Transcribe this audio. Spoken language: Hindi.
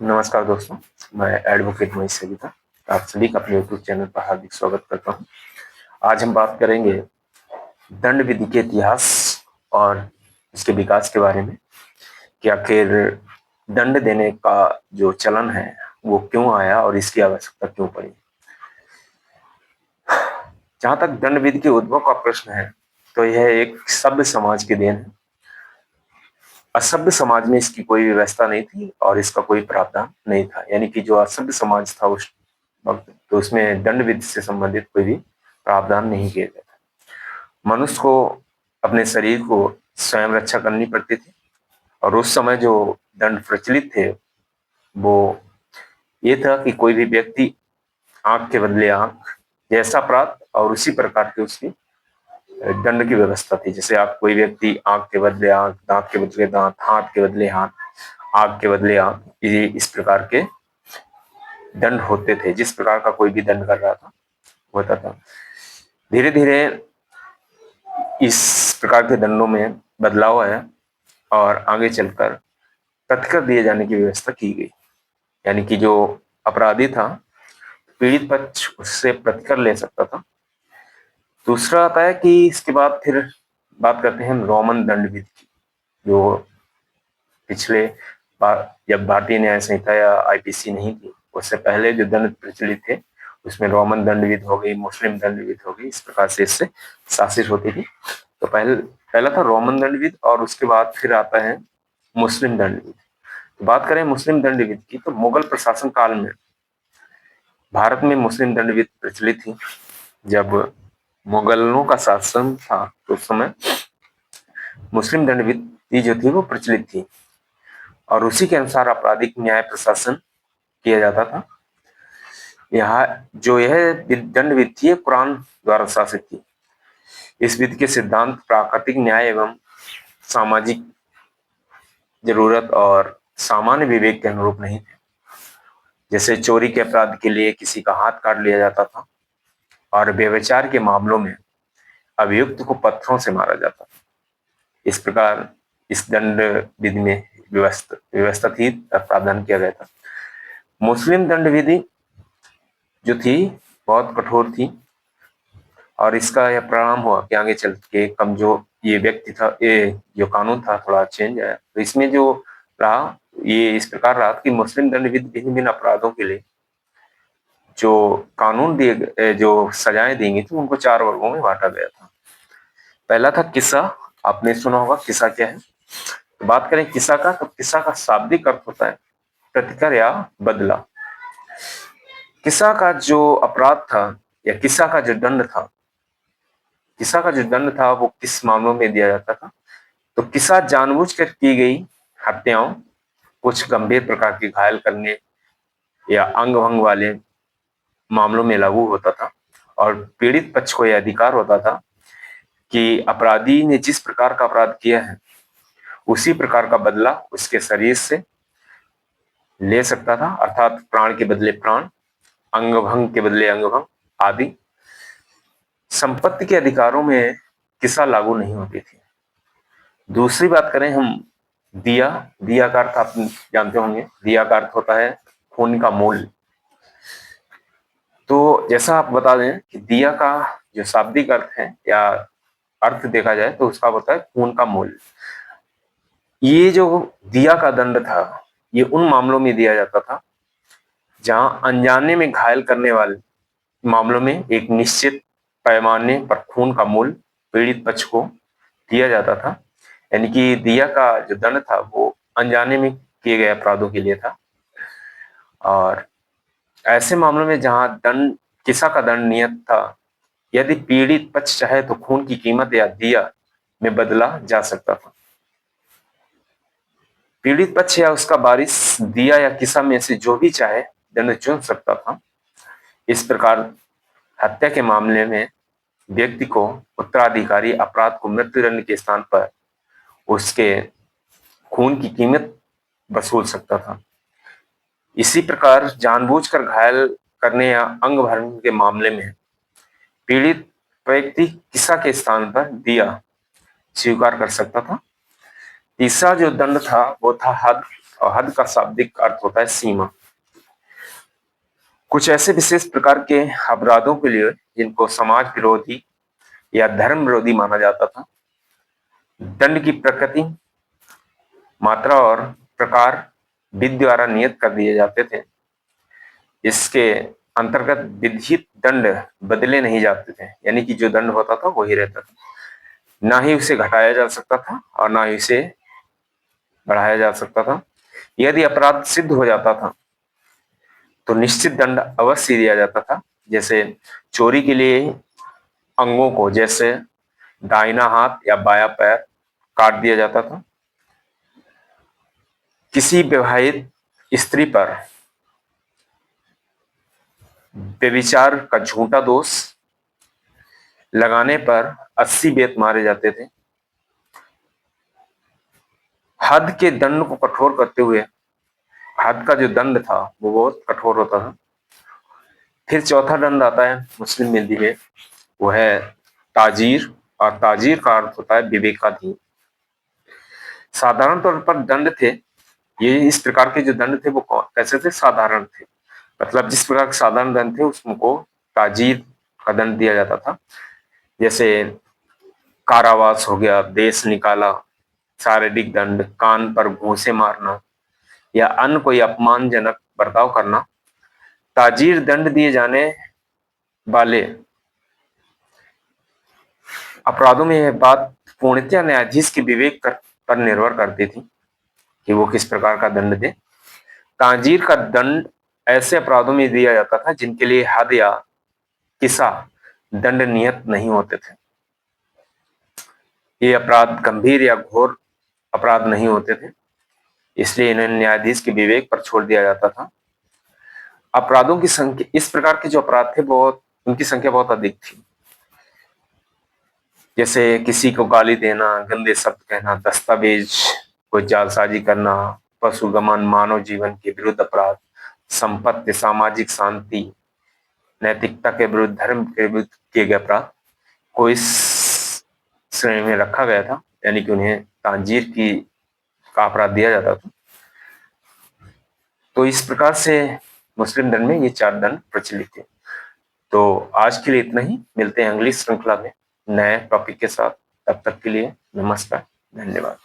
नमस्कार दोस्तों, मैं एडवोकेट महेश सविता आप सभी का अपने यूट्यूब चैनल पर हार्दिक स्वागत करता हूं। आज हम बात करेंगे दंड विधि के इतिहास और इसके विकास के बारे में कि आखिर दंड देने का जो चलन है वो क्यों आया और इसकी आवश्यकता क्यों पड़ी। जहां तक दंड विधि के उद्भव का प्रश्न है तो यह एक सभ्य समाज की देन है। असभ्य समाज में इसकी कोई व्यवस्था नहीं थी और इसका कोई प्रावधान नहीं था, यानी कि जो असभ्य समाज था उस वक्त, तो उसमें दंड विधि से संबंधित कोई भी प्रावधान नहीं किया गया था। मनुष्य को अपने शरीर को स्वयं रक्षा करनी पड़ती थी और उस समय जो दंड प्रचलित थे वो ये था कि कोई भी व्यक्ति आंख के बदले आंख जैसा अपराध और उसी प्रकार की उसकी दंड की व्यवस्था थी। जैसे आप कोई व्यक्ति आंख के बदले आंख, दांत के बदले दांत, हाथ के बदले हाथ, आग के बदले आग, ये इस प्रकार के दंड होते थे। जिस प्रकार का कोई भी दंड कर रहा था होता था। धीरे धीरे इस प्रकार के दंडों में बदलाव आया और आगे चलकर प्रतिकर दिए जाने की व्यवस्था की गई, यानी कि जो अपराधी था पीड़ित पक्ष उससे प्रतिकर ले सकता था। दूसरा आता है कि इसके बाद फिर बात करते हैं हम रोमन दंड विधि की, जो पिछले जब भारतीय न्याय संहिता या आईपीसी नहीं थी उससे पहले जो दंड प्रचलित थे उसमें रोमन दंड विधि हो गई, मुस्लिम दंड विधि हो गई, इस प्रकार से इससे शासित होती थी। तो पहला था रोमन दंड विधि और उसके बाद फिर आता है मुस्लिम दंड विधि। तो बात करें मुस्लिम दंड विधि की तो मुगल प्रशासन काल में भारत में मुस्लिम दंड विधि प्रचलित थी। जब मुगलों का शासन था तो उस समय मुस्लिम दंड विधि जो थी वो प्रचलित थी और उसी के अनुसार आपराधिक न्याय प्रशासन किया जाता था। यहाँ जो यह दंड विधि थी कुरान द्वारा शासित थी। इस विधि के सिद्धांत प्राकृतिक न्याय एवं सामाजिक जरूरत और सामान्य विवेक के अनुरूप नहीं थे। जैसे चोरी के अपराध के लिए किसी का हाथ काट लिया जाता था और व्यभिचार के मामलों में अभियुक्त को पत्थरों से मारा जाता था। इस प्रकार इस दंड विधि में व्यवस्था थी, प्रावधान किया गया था। मुस्लिम दंड विधि जो थी बहुत कठोर थी और इसका यह परिणाम हुआ कि आगे चल के कम जो ये व्यक्ति था, ये जो कानून था थोड़ा चेंज आया। तो इसमें जो रहा ये इस प्रकार रहा कि मुस्लिम दंड विधि भिन्न भिन्न अपराधों के लिए जो कानून दिए, जो सजाएं दी गई थी उनको 4 वर्गों में बांटा गया था। पहला था किस्सा। आपने सुना होगा किस्सा क्या है। तो बात करें किस्सा का तो किस्सा का शाब्दिक अर्थ होता है प्रतिकर या बदला। किस्सा का जो अपराध था या किस्सा का जो दंड था, किस्सा का जो दंड था वो किस मामलों में दिया जाता था। तो किस्सा जानबूझकर की गई हत्याओं, कुछ गंभीर प्रकार की घायल करने या अंग भंग वाले मामलों में लागू होता था और पीड़ित पक्ष को यह अधिकार होता था कि अपराधी ने जिस प्रकार का अपराध किया है उसी प्रकार का बदला उसके शरीर से ले सकता था, अर्थात प्राण के बदले प्राण, अंग भंग के बदले अंग भंग आदि। संपत्ति के अधिकारों में किस्सा लागू नहीं होती थी। दूसरी बात करें हम दिया। दिया का अर्थ आप जानते होंगे। दिया का अर्थ होता है खून का मूल्य। तो जैसा आप बता दें कि दिया का जो शाब्दिक अर्थ है या अर्थ देखा जाए तो उसका होता है खून का मूल्य। ये जो दिया का दंड था ये उन मामलों में दिया जाता था जहां अनजाने में घायल करने वाले मामलों में एक निश्चित पैमाने पर खून का मूल्य पीड़ित पक्ष को दिया जाता था। यानी कि दिया का जो दंड था वो अनजाने में किए गए अपराधों के लिए था। और ऐसे मामलों में जहां दंड किसा का दंड नियत था, यदि पीड़ित पक्ष चाहे तो खून की कीमत या दिया में बदला जा सकता था। पीड़ित पक्ष या उसका वारिस दिया या किसा में से जो भी चाहे दंड चुन सकता था। इस प्रकार हत्या के मामले में व्यक्ति को उत्तराधिकारी अपराध को मृत्युदंड के स्थान पर उसके खून की कीमत वसूल सकता था। इसी प्रकार जानबूझकर घायल करने या अंग भंग के मामले में पीड़ित व्यक्ति किसा के स्थान पर दिया स्वीकार कर सकता था। तीसरा जो दंड था वो था हद और हद का शाब्दिक अर्थ होता है सीमा। कुछ ऐसे विशेष प्रकार के अपराधों के लिए जिनको समाज विरोधी या धर्म विरोधी माना जाता था, दंड की प्रकृति, मात्रा और प्रकार विधि द्वारा नियत कर दिए जाते थे। इसके अंतर्गत विधित दंड बदले नहीं जाते थे, यानी कि जो दंड होता था वही रहता था, ना ही उसे घटाया जा सकता था और ना ही उसे बढ़ाया जा सकता था। यदि अपराध सिद्ध हो जाता था तो निश्चित दंड अवश्य दिया जाता था। जैसे चोरी के लिए अंगों को, जैसे दाहिना हाथ या बायां पैर काट दिया जाता था। किसी विवाहित स्त्री पर व्यभिचार का झूठा दोष लगाने पर 80 बेत मारे जाते थे। हद के दंड को कठोर करते हुए, हद का जो दंड था वो बहुत कठोर होता था। फिर चौथा दंड आता है मुस्लिम विधि में, वो है ताजीर, और ताजीर का अर्थ होता है विवेकाधीन। साधारण तौर पर दंड थे, ये इस प्रकार के जो दंड थे वो कैसे थे, साधारण थे। मतलब जिस प्रकार के साधारण दंड थे उसको ताजीर का दंड दिया जाता था। जैसे कारावास हो गया, देश निकाला, शारीरिक दंड, कान पर घूंसे मारना या अन्य कोई अपमानजनक बर्ताव करना। ताजीर दंड दिए जाने वाले अपराधों में यह बात पूर्णतः न्यायाधीश के विवेक पर निर्भर करती थी कि वो किस प्रकार का दंड दे। ताजीर का दंड ऐसे अपराधों में दिया जाता था जिनके लिए हद या किसा दंड नियत नहीं होते थे। ये अपराध गंभीर या घोर अपराध नहीं होते थे, इसलिए इन्हें न्यायाधीश के विवेक पर छोड़ दिया जाता था। अपराधों की संख्या, इस प्रकार के जो अपराध थे बहुत, उनकी संख्या बहुत अधिक थी। जैसे किसी को गाली देना, गंदे शब्द कहना, दस्तावेज को जालसाजी करना, पशुगमन, मानव जीवन के विरुद्ध अपराध, संपत्ति, सामाजिक शांति, नैतिकता के विरुद्ध, धर्म के विरुद्ध किए गए अपराध को इस श्रेणी में रखा गया था, यानी कि उन्हें तांजीर की का अपराध दिया जाता था। तो इस प्रकार से मुस्लिम धर्म में ये 4 दंड प्रचलित थे। तो आज के लिए इतना ही, मिलते हैं अगली श्रृंखला में नए टॉपिक के साथ। तब तक के लिए नमस्कार, धन्यवाद।